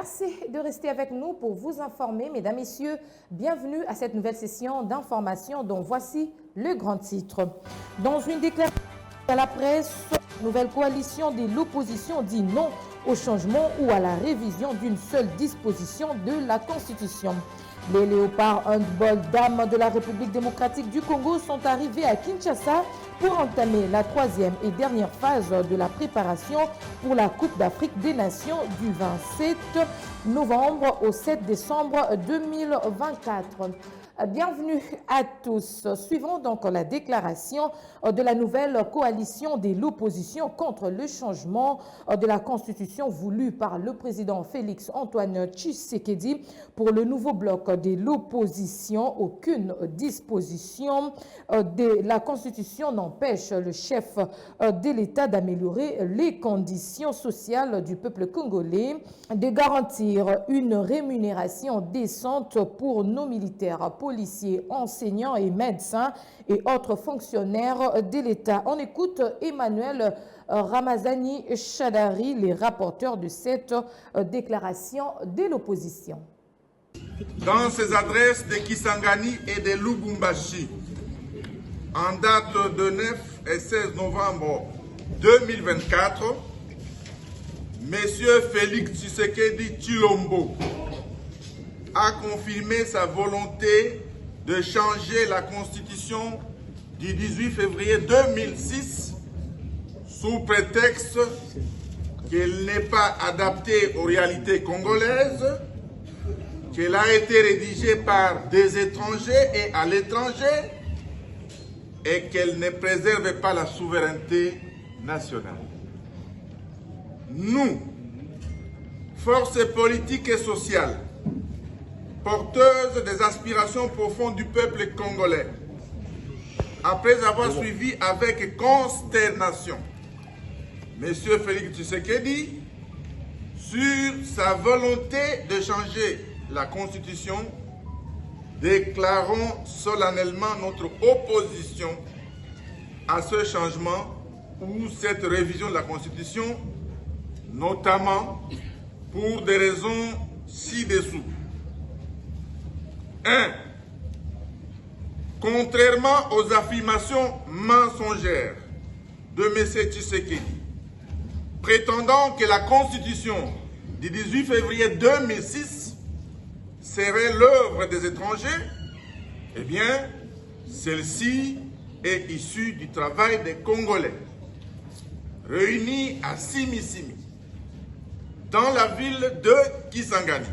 Merci de rester avec nous pour vous informer. Mesdames, Messieurs, bienvenue à cette nouvelle session d'information dont voici le grand titre. Dans une déclaration à la presse, nouvelle coalition de l'opposition dit non au changement ou à la révision d'une seule disposition de la Constitution. Les léopards handball dames de la République démocratique du Congo sont arrivés à Kinshasa pour entamer la troisième et dernière phase de la préparation pour la Coupe d'Afrique des Nations du 27 novembre au 7 décembre 2024. Bienvenue à tous. Suivons donc la déclaration de la nouvelle coalition de l'opposition contre le changement de la Constitution voulu par le président Félix Antoine Tshisekedi. Pour le nouveau bloc de l'opposition, aucune disposition de la Constitution n'empêche le chef de l'État d'améliorer les conditions sociales du peuple congolais, de garantir une rémunération décente pour nos militaires, policiers, enseignants et médecins et autres fonctionnaires de l'État. On écoute Emmanuel Ramazani Chadari, les rapporteurs de cette déclaration de l'opposition. Dans ses adresses de Kisangani et de Lubumbashi, en date de 9 et 16 novembre 2024, M. Félix Tshisekedi Tshilombo a confirmé sa volonté de changer la constitution du 18 février 2006 sous prétexte qu'elle n'est pas adaptée aux réalités congolaises, qu'elle a été rédigée par des étrangers et à l'étranger et qu'elle ne préserve pas la souveraineté nationale. Nous, forces politiques et sociales, porteuses des aspirations profondes du peuple congolais, après avoir suivi avec consternation M. Félix Tshisekedi sur sa volonté de changer la Constitution, déclarons solennellement notre opposition à ce changement ou cette révision de la Constitution, notamment pour des raisons ci-dessous. 1. Contrairement aux affirmations mensongères de M. Tshisekedi, prétendant que la Constitution du 18 février 2006 serait l'œuvre des étrangers, eh bien, celle-ci est issue du travail des Congolais, réunis à Simi-Simi, dans la ville de Kisangani.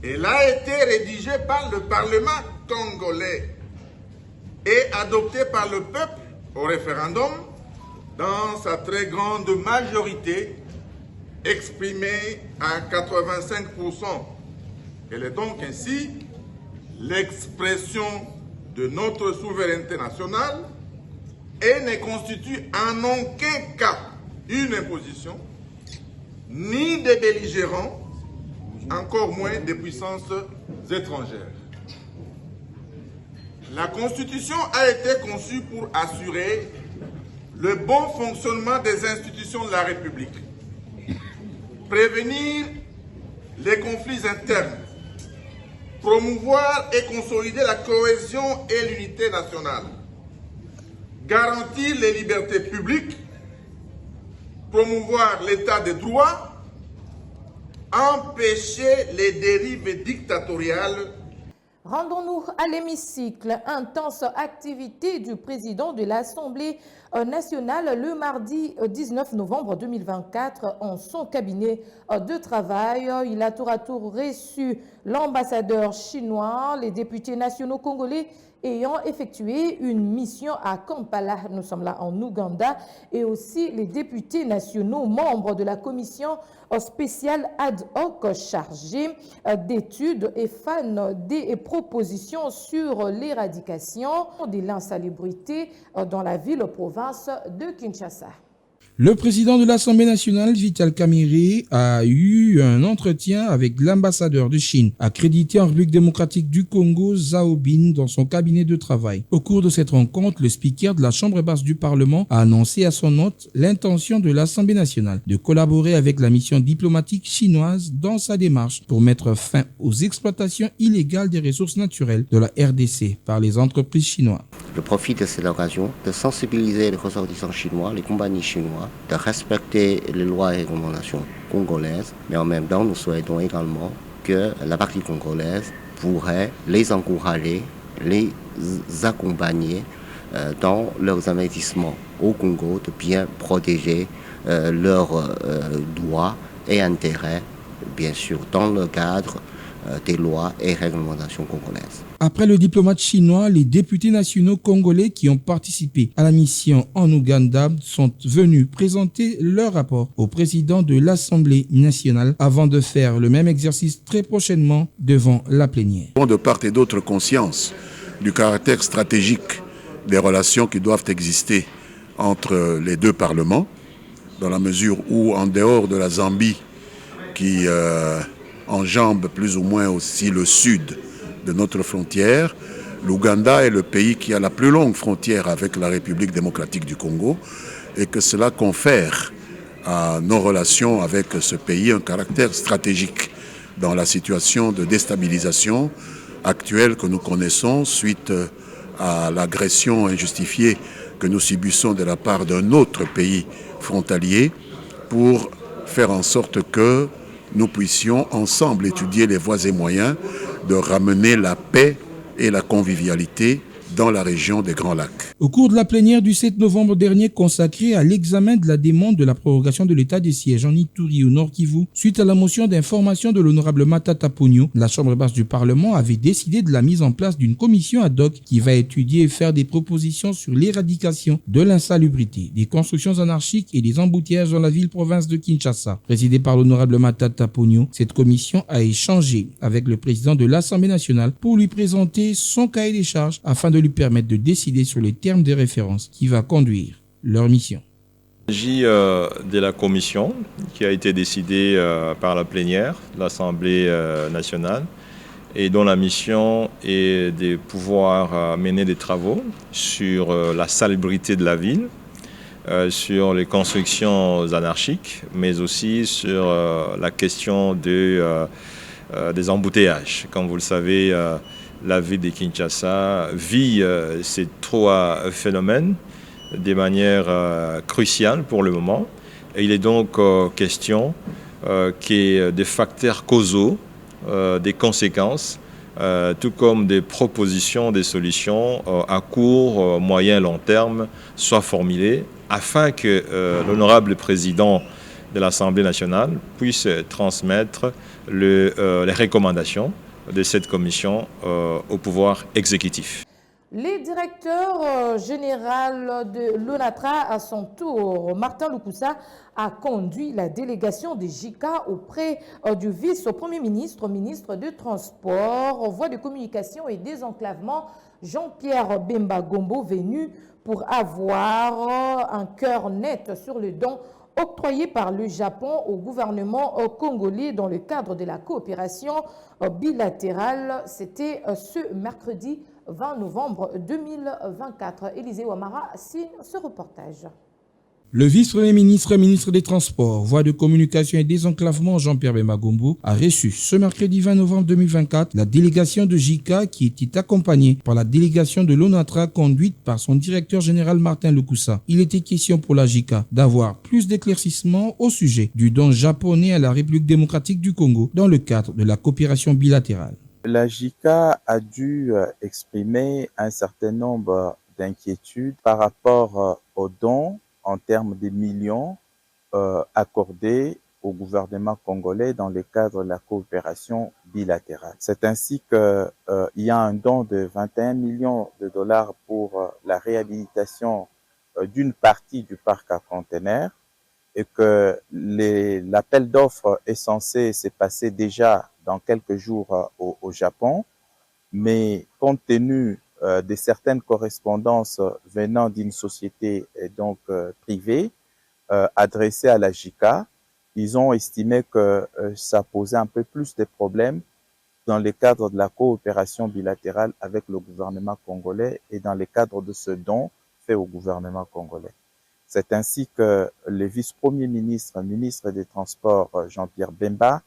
Elle a été rédigée par le Parlement congolais et adoptée par le peuple au référendum dans sa très grande majorité, exprimée à 85%. Elle est donc ainsi l'expression de notre souveraineté nationale et ne constitue en aucun cas une imposition, ni des belligérants, encore moins des puissances étrangères. La Constitution a été conçue pour assurer le bon fonctionnement des institutions de la République, prévenir les conflits internes, promouvoir et consolider la cohésion et l'unité nationale, garantir les libertés publiques, promouvoir l'état de droit, empêcher les dérives dictatoriales. Rendons-nous à l'hémicycle. Intense activité du président de l'Assemblée nationale le mardi 19 novembre 2024 en son cabinet de travail. Il a tour à tour reçu l'ambassadeur chinois, les députés nationaux congolais ayant effectué une mission à Kampala, nous sommes là en Ouganda, et aussi les députés nationaux membres de la commission spéciale ad hoc chargée d'études et fans des propositions sur l'éradication de l'insalubrité dans la ville-province de Kinshasa. Le président de l'Assemblée nationale, Vital Kamerhe, a eu un entretien avec l'ambassadeur de Chine accrédité en République démocratique du Congo, Zhao Bin, dans son cabinet de travail. Au cours de cette rencontre, le speaker de la Chambre basse du Parlement a annoncé à son hôte l'intention de l'Assemblée nationale de collaborer avec la mission diplomatique chinoise dans sa démarche pour mettre fin aux exploitations illégales des ressources naturelles de la RDC par les entreprises chinoises. Je profite de cette occasion de sensibiliser les ressortissants chinois, les compagnies chinoises, de respecter les lois et recommandations congolaises, mais en même temps, nous souhaitons également que la partie congolaise pourrait les encourager, les accompagner dans leurs investissements au Congo, de bien protéger leurs droits et intérêts, bien sûr, dans le cadre des lois et réglementations congolaises. Après le diplomate chinois, les députés nationaux congolais qui ont participé à la mission en Ouganda sont venus présenter leur rapport au président de l'Assemblée nationale avant de faire le même exercice très prochainement devant la plénière. De part et d'autre conscience du caractère stratégique des relations qui doivent exister entre les deux parlements, dans la mesure où, en dehors de la Zambie, qui enjambe plus ou moins aussi le sud de notre frontière, l'Ouganda est le pays qui a la plus longue frontière avec la République démocratique du Congo et que cela confère à nos relations avec ce pays un caractère stratégique dans la situation de déstabilisation actuelle que nous connaissons suite à l'agression injustifiée que nous subissons de la part d'un autre pays frontalier pour faire en sorte que nous puissions ensemble étudier les voies et moyens de ramener la paix et la convivialité dans la région des Grands Lacs. Au cours de la plénière du 7 novembre dernier consacrée à l'examen de la demande de la prorogation de l'état de siège en Ituri au Nord Kivu, suite à la motion d'information de l'honorable Matata Ponyo, la Chambre basse du Parlement avait décidé de la mise en place d'une commission ad hoc qui va étudier et faire des propositions sur l'éradication de l'insalubrité, des constructions anarchiques et des embouteillages dans la ville-province de Kinshasa. Présidée par l'honorable Matata Ponyo, cette commission a échangé avec le président de l'Assemblée nationale pour lui présenter son cahier des charges afin de lui permettre de décider sur les termes de référence qui va conduire leur mission. Il s'agit de la commission qui a été décidée par la plénière de l'Assemblée nationale et dont la mission est de pouvoir mener des travaux sur la salubrité de la ville, sur les constructions anarchiques, mais aussi sur la question des embouteillages. Comme vous le savez, la ville de Kinshasa vit ces trois phénomènes de manière cruciale pour le moment. Et il est donc question qu'il y ait des facteurs causaux, des conséquences, tout comme des propositions, des solutions à court, moyen, long terme soient formulées afin que l'honorable président de l'Assemblée nationale puisse transmettre les recommandations de cette commission au pouvoir exécutif. Les directeurs généraux de l'ONATRA, à son tour, Martin Lukusa, a conduit la délégation de JICA auprès du vice-premier ministre, ministre de Transport, Voies de communication et désenclavement, Jean-Pierre Bemba Gombo, venu pour avoir un cœur net sur le don octroyé par le Japon au gouvernement congolais dans le cadre de la coopération bilatérale. C'était ce mercredi 20 novembre 2024. Élisée Ouamara signe ce reportage. Le vice-premier ministre, ministre des Transports, Voies de communication et désenclavement, Jean-Pierre Bemba Gombo, a reçu ce mercredi 20 novembre 2024 la délégation de JICA qui était accompagnée par la délégation de l'ONATRA conduite par son directeur général Martin Lukusa. Il était question pour la JICA d'avoir plus d'éclaircissements au sujet du don japonais à la République démocratique du Congo dans le cadre de la coopération bilatérale. La JICA a dû exprimer un certain nombre d'inquiétudes par rapport aux dons en termes de millions accordés au gouvernement congolais dans le cadre de la coopération bilatérale. C'est ainsi qu'il y a un don de 21 millions de dollars pour la réhabilitation d'une partie du parc à conteneurs et que l'appel d'offres est censé se passer déjà dans quelques jours au Japon, mais compte tenu de certaines correspondances venant d'une société donc privée, adressé à la JICA. Ils ont estimé que ça posait un peu plus de problèmes dans le cadre de la coopération bilatérale avec le gouvernement congolais et dans le cadre de ce don fait au gouvernement congolais. C'est ainsi que le vice-premier ministre, ministre des Transports, Jean-Pierre Bemba,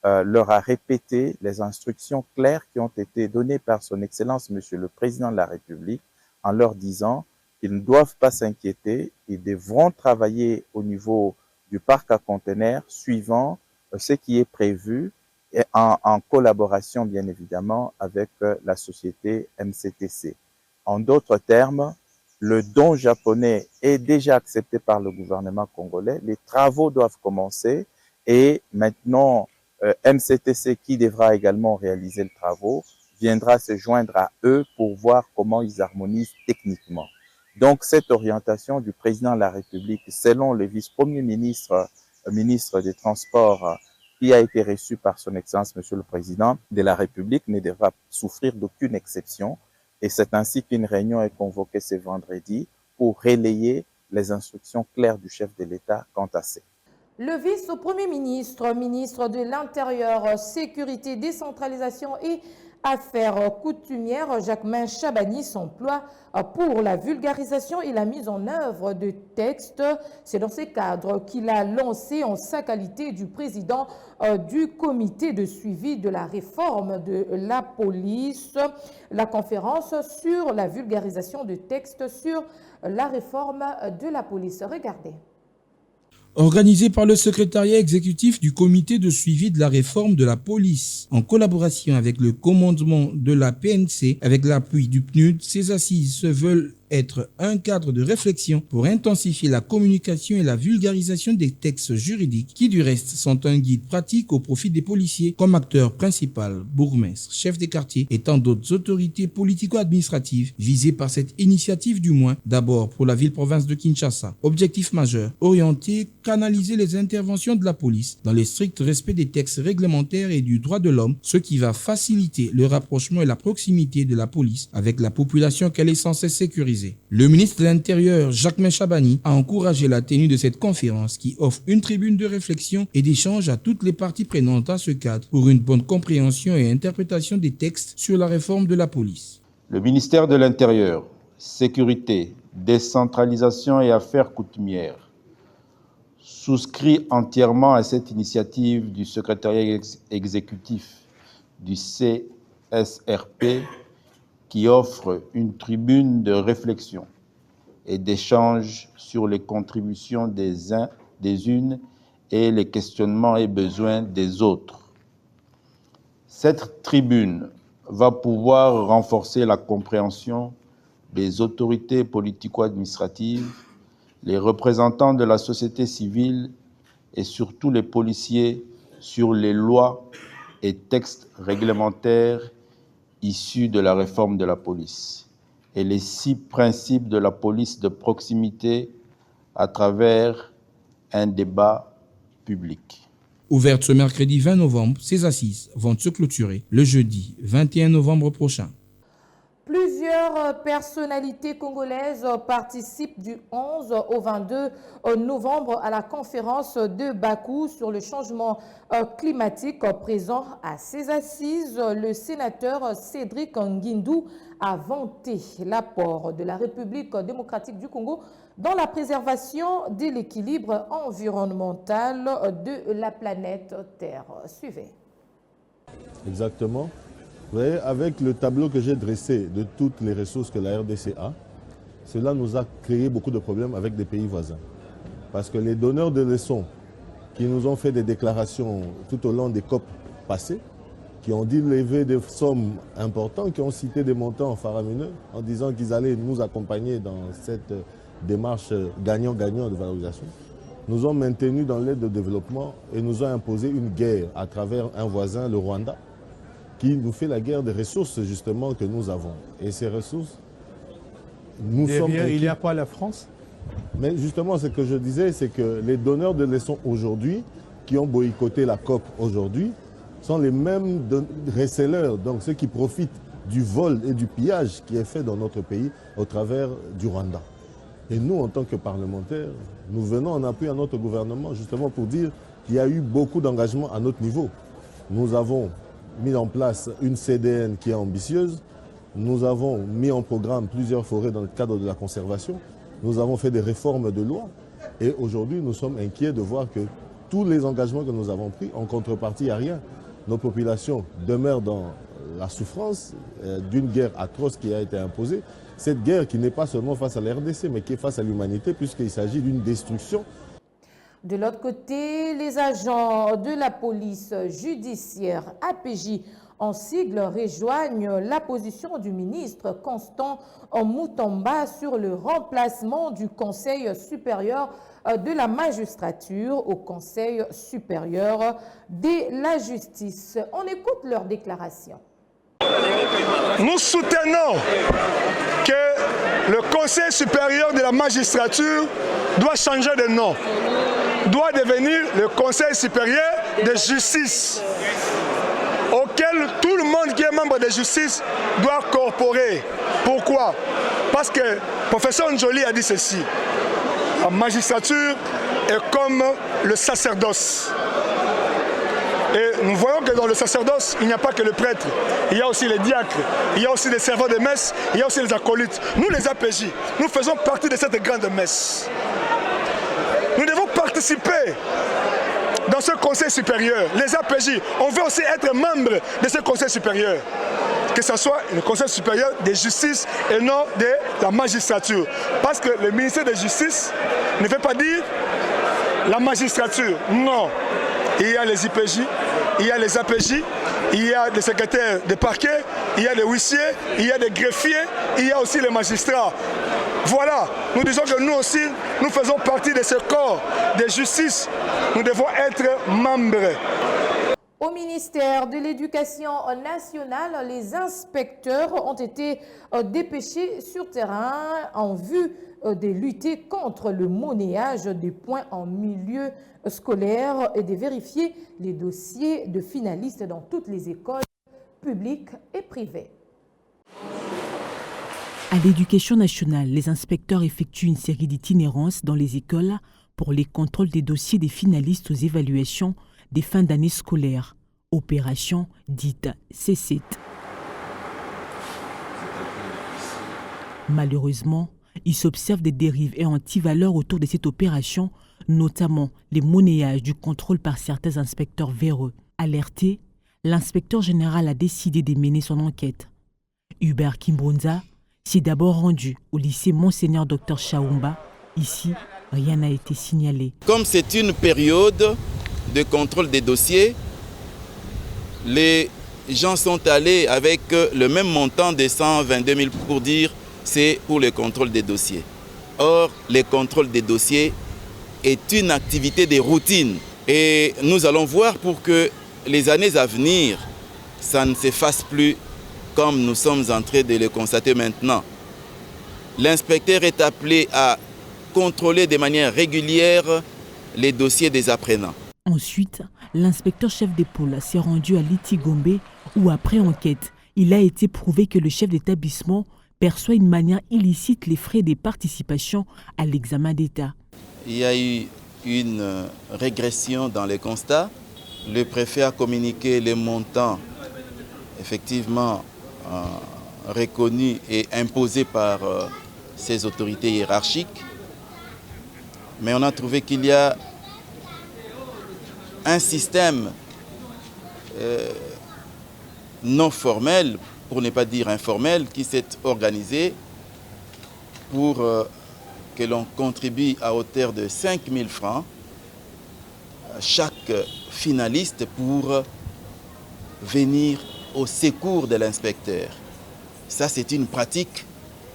leur a répété les instructions claires qui ont été données par son Excellence, Monsieur le Président de la République, en leur disant qu'ils ne doivent pas s'inquiéter, ils devront travailler au niveau du parc à conteneurs suivant ce qui est prévu et en collaboration bien évidemment avec la société MCTC. En d'autres termes, le don japonais est déjà accepté par le gouvernement congolais, les travaux doivent commencer et maintenant MCTC qui devra également réaliser le travaux viendra se joindre à eux pour voir comment ils harmonisent techniquement. Donc cette orientation du président de la République, selon le vice-premier ministre, ministre des Transports, qui a été reçu par son Excellence, Monsieur le Président de la République, ne devra souffrir d'aucune exception. Et c'est ainsi qu'une réunion est convoquée ce vendredi pour relayer les instructions claires du chef de l'État quant à ça. Le vice-premier ministre, ministre de l'Intérieur, Sécurité, Décentralisation et Affaires coutumières, Jacquemain Chabani, s'emploie pour la vulgarisation et la mise en œuvre de textes. C'est dans ce cadre qu'il a lancé en sa qualité du président du comité de suivi de la réforme de la police, la conférence sur la vulgarisation de textes sur la réforme de la police. Regardez. Organisé par le secrétariat exécutif du comité de suivi de la réforme de la police, en collaboration avec le commandement de la PNC, avec l'appui du PNUD, ces assises se veulent être un cadre de réflexion pour intensifier la communication et la vulgarisation des textes juridiques qui du reste sont un guide pratique au profit des policiers comme acteurs principaux, bourgmestres, chefs des quartiers et tant d'autres autorités politico-administratives visées par cette initiative du moins, d'abord pour la ville-province de Kinshasa. Objectif majeur, orienter, canaliser les interventions de la police dans le strict respect des textes réglementaires et du droit de l'homme, ce qui va faciliter le rapprochement et la proximité de la police avec la population qu'elle est censée sécuriser. Le ministre de l'Intérieur, Jacquemain Chabani, a encouragé la tenue de cette conférence qui offre une tribune de réflexion et d'échange à toutes les parties prenantes à ce cadre pour une bonne compréhension et interprétation des textes sur la réforme de la police. Le ministère de l'Intérieur, Sécurité, Décentralisation et Affaires coutumières souscrit entièrement à cette initiative du secrétariat exécutif du CSRP qui offre une tribune de réflexion et d'échange sur les contributions des uns, des unes et les questionnements et besoins des autres. Cette tribune va pouvoir renforcer la compréhension des autorités politico-administratives, les représentants de la société civile et surtout les policiers sur les lois et textes réglementaires issus de la réforme de la police et les 6 principes de la police de proximité à travers un débat public. Ouvertes ce mercredi 20 novembre, ces assises vont se clôturer le jeudi 21 novembre prochain. Plusieurs personnalités congolaises participent du 11 au 22 novembre à la conférence de Bakou sur le changement climatique. Présent à ces assises, le sénateur Cédric Nguindou a vanté l'apport de la République démocratique du Congo dans la préservation de l'équilibre environnemental de la planète Terre. Suivez. Exactement. Vous voyez, avec le tableau que j'ai dressé de toutes les ressources que la RDC a, cela nous a créé beaucoup de problèmes avec des pays voisins. Parce que les donneurs de leçons qui nous ont fait des déclarations tout au long des COP passées, qui ont dit lever des sommes importantes, qui ont cité des montants faramineux en disant qu'ils allaient nous accompagner dans cette démarche gagnant-gagnant de valorisation, nous ont maintenus dans l'aide de développement et nous ont imposé une guerre à travers un voisin, le Rwanda, qui nous fait la guerre des ressources justement que nous avons. Et ces ressources, nous sommes... Il n'y a pas la France? Mais justement, ce que je disais, c'est que les donneurs de leçons aujourd'hui, qui ont boycotté la COP aujourd'hui, sont les mêmes resellers, donc ceux qui profitent du vol et du pillage qui est fait dans notre pays au travers du Rwanda. Et nous, en tant que parlementaires, nous venons en appui à notre gouvernement justement pour dire qu'il y a eu beaucoup d'engagement à notre niveau. Nous avons mis en place une CDN qui est ambitieuse. Nous avons mis en programme plusieurs forêts dans le cadre de la conservation. Nous avons fait des réformes de loi. Et aujourd'hui, nous sommes inquiets de voir que tous les engagements que nous avons pris, en contrepartie, il n'y a rien. Nos populations demeurent dans la souffrance d'une guerre atroce qui a été imposée. Cette guerre qui n'est pas seulement face à la RDC, mais qui est face à l'humanité, puisqu'il s'agit d'une destruction. De l'autre côté, les agents de la police judiciaire APJ en sigle rejoignent la position du ministre Constant Mutamba sur le remplacement du Conseil supérieur de la magistrature au Conseil supérieur de la justice. On écoute leur déclaration. Nous soutenons que le Conseil supérieur de la magistrature doit changer de nom, doit devenir le Conseil supérieur de justice, auquel tout le monde qui est membre de justice doit corporer. Pourquoi? Parce que le professeur Njoli a dit ceci: la magistrature est comme le sacerdoce. Et nous voyons que dans le sacerdoce, il n'y a pas que le prêtre, il y a aussi les diacres, il y a aussi les serveurs de messe, il y a aussi les acolytes. Nous, les APJ, nous faisons partie de cette grande messe. Nous devons participer dans ce conseil supérieur. Les APJ, on veut aussi être membre de ce conseil supérieur. Que ce soit le conseil supérieur de justice et non de la magistrature. Parce que le ministère de justice ne veut pas dire la magistrature, non. Il y a les IPJ, il y a les APJ, il y a des secrétaires de parquet, il y a des huissiers, il y a des greffiers, il y a aussi les magistrats. Voilà, nous disons que nous aussi, nous faisons partie de ce corps de justice. Nous devons être membres. Au ministère de l'Éducation nationale, les inspecteurs ont été dépêchés sur terrain en vue de lutter contre le monnayage des points en milieu scolaire et de vérifier les dossiers de finalistes dans toutes les écoles publiques et privées. À l'Éducation nationale, les inspecteurs effectuent une série d'itinérances dans les écoles pour les contrôles des dossiers des finalistes aux évaluations des fins d'année scolaire, opération dite C7. Malheureusement, il s'observe des dérives et antivaleurs autour de cette opération, notamment les monnayages du contrôle par certains inspecteurs véreux. Alerté, l'inspecteur général a décidé de mener son enquête. Hubert Kimbunza s'est d'abord rendu au lycée Monseigneur Dr Chaoumba. Ici, rien n'a été signalé. Comme c'est une période de contrôle des dossiers, les gens sont allés avec le même montant de 122 000 pour dire c'est pour le contrôle des dossiers. Or, le contrôle des dossiers est une activité de routine. Et nous allons voir pour que les années à venir, ça ne se fasse plus comme nous sommes en train de le constater maintenant. L'inspecteur est appelé à contrôler de manière régulière les dossiers des apprenants. Ensuite, l'inspecteur chef des pôles s'est rendu à Litigombe où, après enquête, il a été prouvé que le chef d'établissement perçoit d'une manière illicite les frais des participations à l'examen d'État. Il y a eu une régression dans les constats. Le préfet a communiqué les montants effectivement reconnus et imposés par ses autorités hiérarchiques. Mais on a trouvé qu'il y a un système non formel, pour ne pas dire informel, qui s'est organisé pour que l'on contribue à hauteur de 5 000 francs à chaque finaliste pour venir au secours de l'inspecteur. Ça, c'est une pratique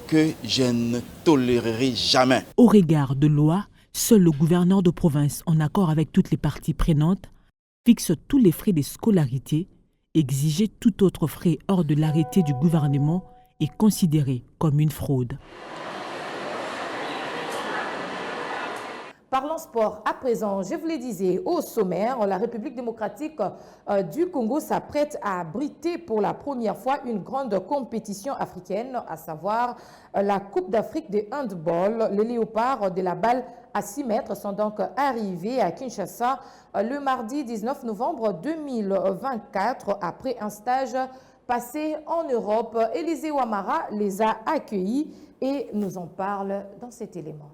que je ne tolérerai jamais. Au regard de loi, seul le gouverneur de province, en accord avec toutes les parties prenantes, fixe tous les frais de scolarité. Exiger tout autre frais hors de l'arrêté du gouvernement est considéré comme une fraude. Parlons sport. À présent, je vous le disais, au sommaire, la République démocratique du Congo s'apprête à abriter pour la première fois une grande compétition africaine, à savoir la Coupe d'Afrique de handball. Les léopards de la balle à 6 mètres sont donc arrivés à Kinshasa le mardi 19 novembre 2024 après un stage passé en Europe. Élisée Ouamara les a accueillis et nous en parle dans cet élément.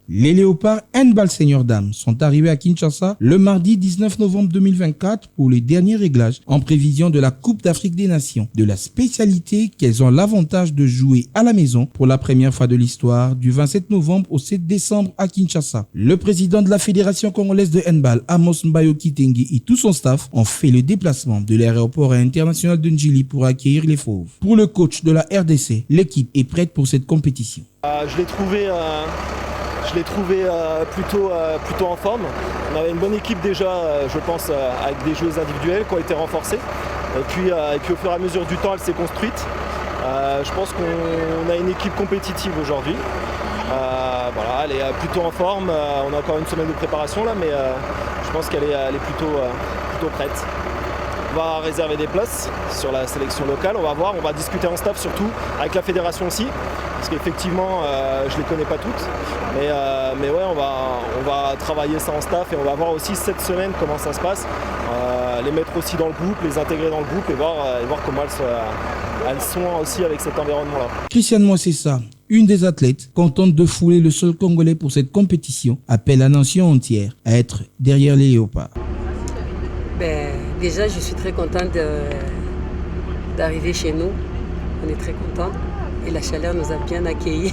Les léopards handball senior dames sont arrivés à Kinshasa le mardi 19 novembre 2024 pour les derniers réglages en prévision de la Coupe d'Afrique des Nations, de la spécialité qu'elles ont l'avantage de jouer à la maison pour la première fois de l'histoire du 27 novembre au 7 décembre à Kinshasa. Le président de la Fédération congolaise de handball, Amos Mbayo Kitenge, et tout son staff ont fait le déplacement de l'aéroport international de Njili pour accueillir les Fauves. Pour le coach de la RDC, l'équipe est prête pour cette compétition. Je l'ai trouvé plutôt en forme. On avait une bonne équipe déjà, je pense, avec des joueuses individuelles qui ont été renforcées. Et puis au fur et à mesure du temps, elle s'est construite. Je pense qu'on a une équipe compétitive aujourd'hui. Voilà, elle est plutôt en forme. On a encore une semaine de préparation là, mais je pense qu'elle est plutôt prête. On va réserver des places sur la sélection locale, on va voir, on va discuter en staff surtout, avec la fédération aussi, parce qu'effectivement, je ne les connais pas toutes, mais ouais, on va travailler ça en staff et on va voir aussi cette semaine comment ça se passe, les mettre aussi dans le groupe, les intégrer dans le groupe et voir comment elles sont aussi avec cet environnement-là. Christiane Moissessa, une des athlètes, contente de fouler le sol congolais pour cette compétition, appelle la nation entière à être derrière les léopards. Déjà, je suis très contente d'arriver chez nous. On est très contents et la chaleur nous a bien accueillis.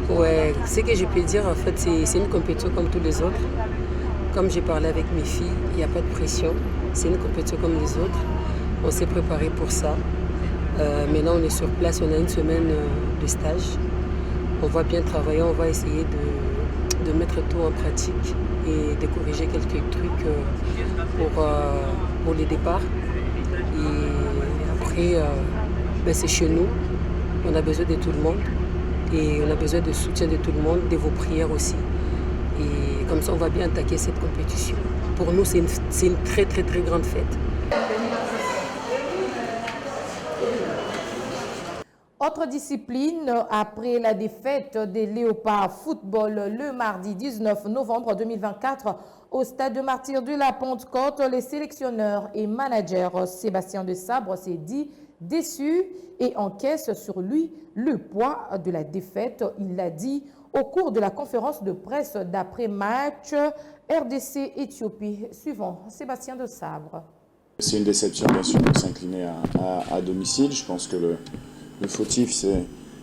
Ouais, ce que je peux dire, en fait, c'est une compétition comme tous les autres. Comme j'ai parlé avec mes filles, il n'y a pas de pression. C'est une compétition comme les autres. On s'est préparé pour ça. Maintenant, on est sur place. On a une semaine de stage. On va bien travailler. On va essayer de mettre tout en pratique et de corriger quelques trucs pour les départs. Et après, c'est chez nous. On a besoin de tout le monde. Et on a besoin de soutien de tout le monde, de vos prières aussi. Et comme ça, on va bien attaquer cette compétition. Pour nous, c'est une très, très, très grande fête. Autre discipline, après la défaite des Léopards football le mardi 19 novembre 2024 au stade de Martyrs de la Pentecôte, les sélectionneurs et managers Sébastien de Sabre s'est dit déçu et encaisse sur lui le poids de la défaite. Il l'a dit au cours de la conférence de presse d'après-match RDC Éthiopie. Suivant Sébastien de Sabre. C'est une déception bien sûr de s'incliner à domicile. Je pense que le fautif,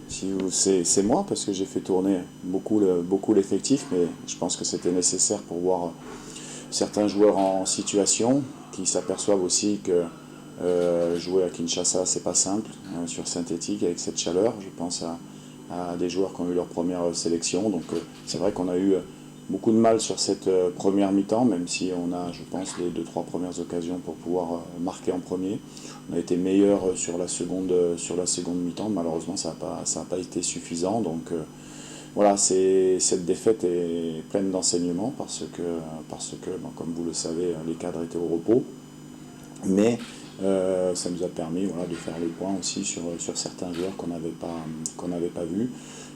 c'est moi, parce que j'ai fait tourner beaucoup l'effectif, mais je pense que c'était nécessaire pour voir certains joueurs en situation qui s'aperçoivent aussi que jouer à Kinshasa, c'est pas simple, sur synthétique, avec cette chaleur. Je pense à des joueurs qui ont eu leur première sélection, donc c'est vrai qu'on a eu beaucoup de mal sur cette première mi-temps, même si on a, je pense, les 2-3 premières occasions pour pouvoir marquer en premier. On a été meilleur sur la seconde mi-temps, malheureusement ça n'a pas été suffisant. Donc voilà, cette défaite est pleine d'enseignements parce que comme vous le savez, les cadres étaient au repos. Mais ça nous a permis de faire les points aussi sur certains joueurs qu'on n'avait pas vus.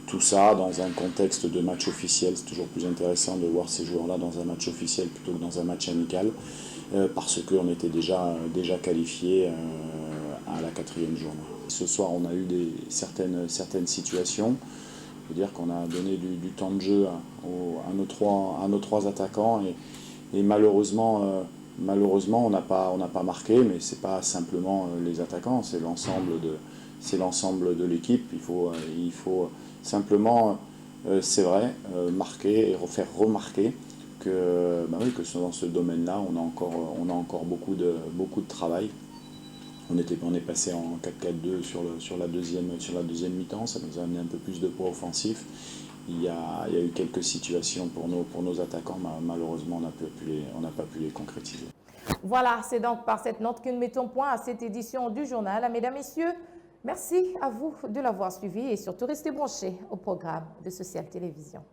Tout ça dans un contexte de match officiel. C'est toujours plus intéressant de voir ces joueurs-là dans un match officiel plutôt que dans un match amical, parce qu'on était déjà qualifiés à la 4e journée. Ce soir, on a eu certaines situations. Je veux dire qu'on a donné du temps de jeu à nos trois attaquants et malheureusement, on n'a pas marqué, mais c'est pas simplement les attaquants, c'est l'ensemble de l'équipe. Il faut simplement, c'est vrai, marquer et faire remarquer que dans ce domaine-là, on a encore beaucoup de travail. On est passé en 4-4-2 sur la deuxième mi-temps, ça nous a amené un peu plus de poids offensif. Il y a eu quelques situations pour nos attaquants, malheureusement on n'a pas pu les concrétiser. Voilà, c'est donc par cette note que nous mettons point à cette édition du journal. Mesdames, Messieurs, Merci à vous de l'avoir suivi et surtout restez branchés au programme de Social Télévision.